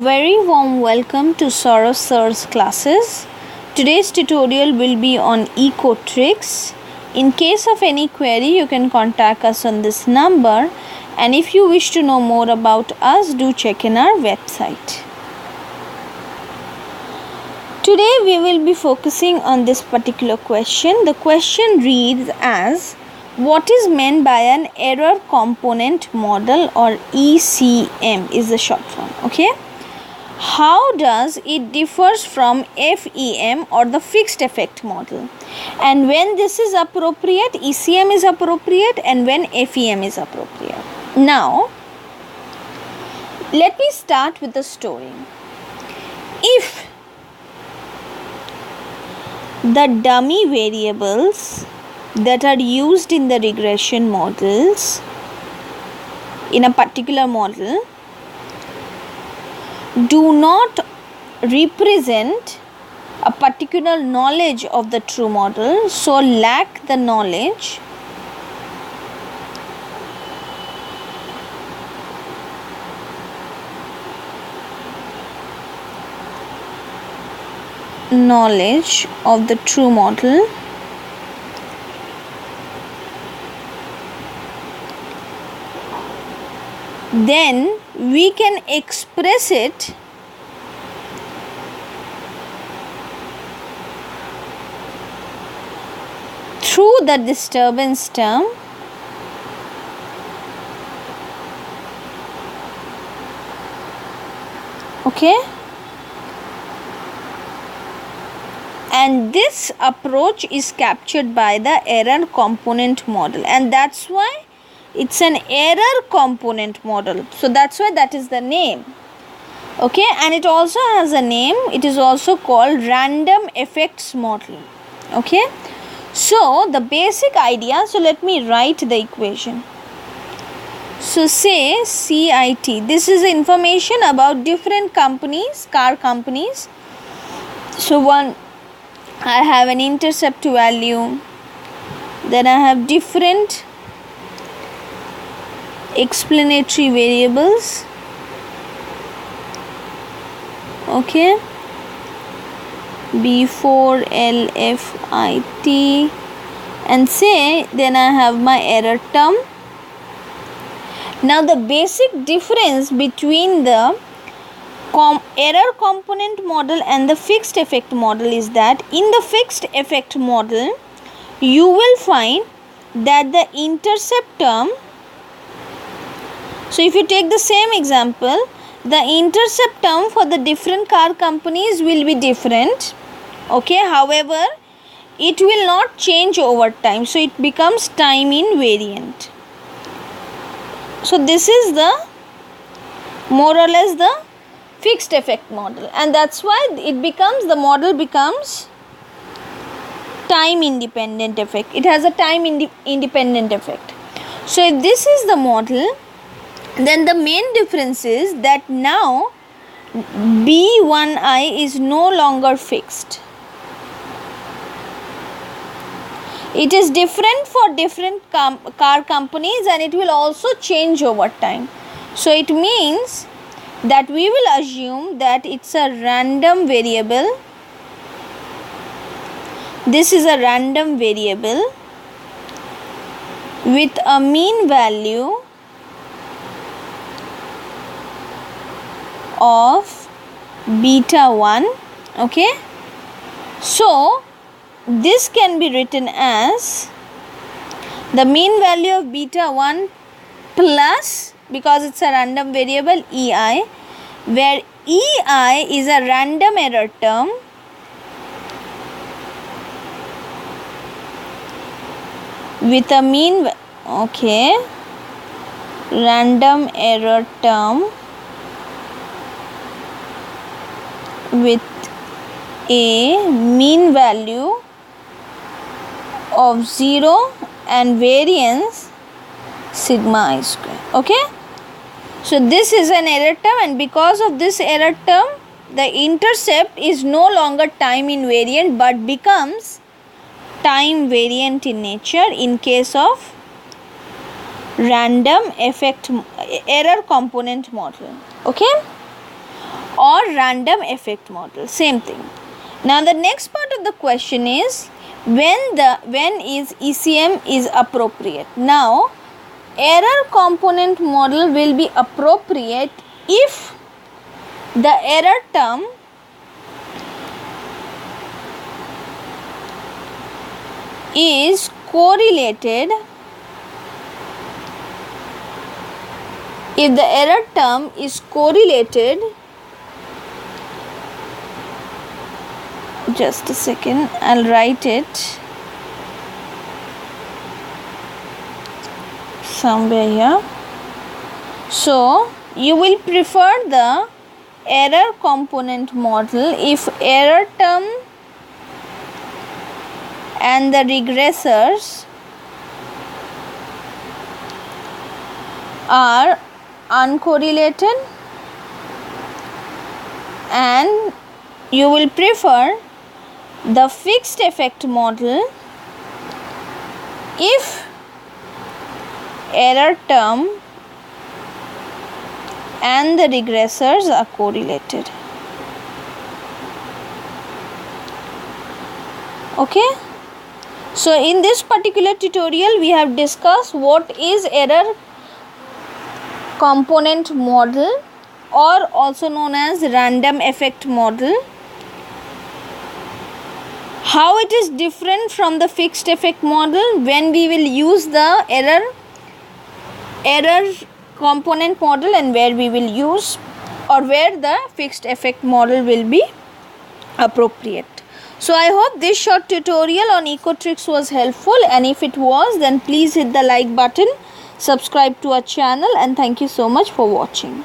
Very warm welcome to Saurav Sir's classes. Today's tutorial will be on eco tricks. In case of any query, you can contact us on this number, and if you wish to know more about us, do check in our website. Today we will be focusing on this particular question. The question reads as, what is meant by an error component model, or ECM is the short form. Okay. How does it differs from FEM or the fixed effect model, and when this is appropriate, ECM is appropriate, and when FEM is appropriate. Now let me start with the story. If the dummy variables that are used in the regression models in a particular model do not represent a particular knowledge of the true model, so lack the knowledge of the true model, then we can express it through the disturbance term okay, and this approach is captured by the error component model, and that's why it's an error component model. So that's why that is the name. Okay, and it also has a name. It is also called random effects model. Okay, so the basic idea, so let me write the equation. So say CIT, this is information about different companies, car companies. So one, I have an intercept value, then I have different explanatory variables. Okay, B4 LFIT, and say then I have my error term. Now the basic difference between the error component model and the fixed effect model is that in the fixed effect model you will find that the intercept term, so if you take the same example, the intercept term for the different car companies will be different. Okay, however, it will not change over time, so it becomes time invariant. So this is the more or less the fixed effect model, and that's why it becomes, the model becomes time independent effect. It has a time independent effect. So if this is the model, then the main difference is that now B1I is no longer fixed. It is different for different car companies, and it will also change over time. So it means that we will assume that it's a random variable. This is a random variable with a mean value of beta 1. Okay, so this can be written as the mean value of beta 1 plus, because it's a random variable, EI, where EI is a random error term with a mean, okay, random error term with a mean value of 0 and variance sigma I square. Okay, so this is an error term, and because of this error term, the intercept is no longer time invariant but becomes time variant in nature in case of random effect error component model. Okay, random effect model. Same thing. Now the next part of the question is when is ECM is appropriate. Now error component model will be appropriate if the error term is correlated, if the error term is correlated, just a second, I'll write it somewhere here. So you will prefer the error component model if error term and the regressors are uncorrelated, and you will prefer the fixed effect model if error term and the regressors are correlated. Okay. So in this particular tutorial we have discussed what is error component model, or also known as random effect model, how it is different from the fixed effect model, when we will use the error component model, and where we will use, or where the fixed effect model will be appropriate. So I hope this short tutorial on Econometrics was helpful, and if it was, then please hit the like button, subscribe to our channel, and thank you so much for watching.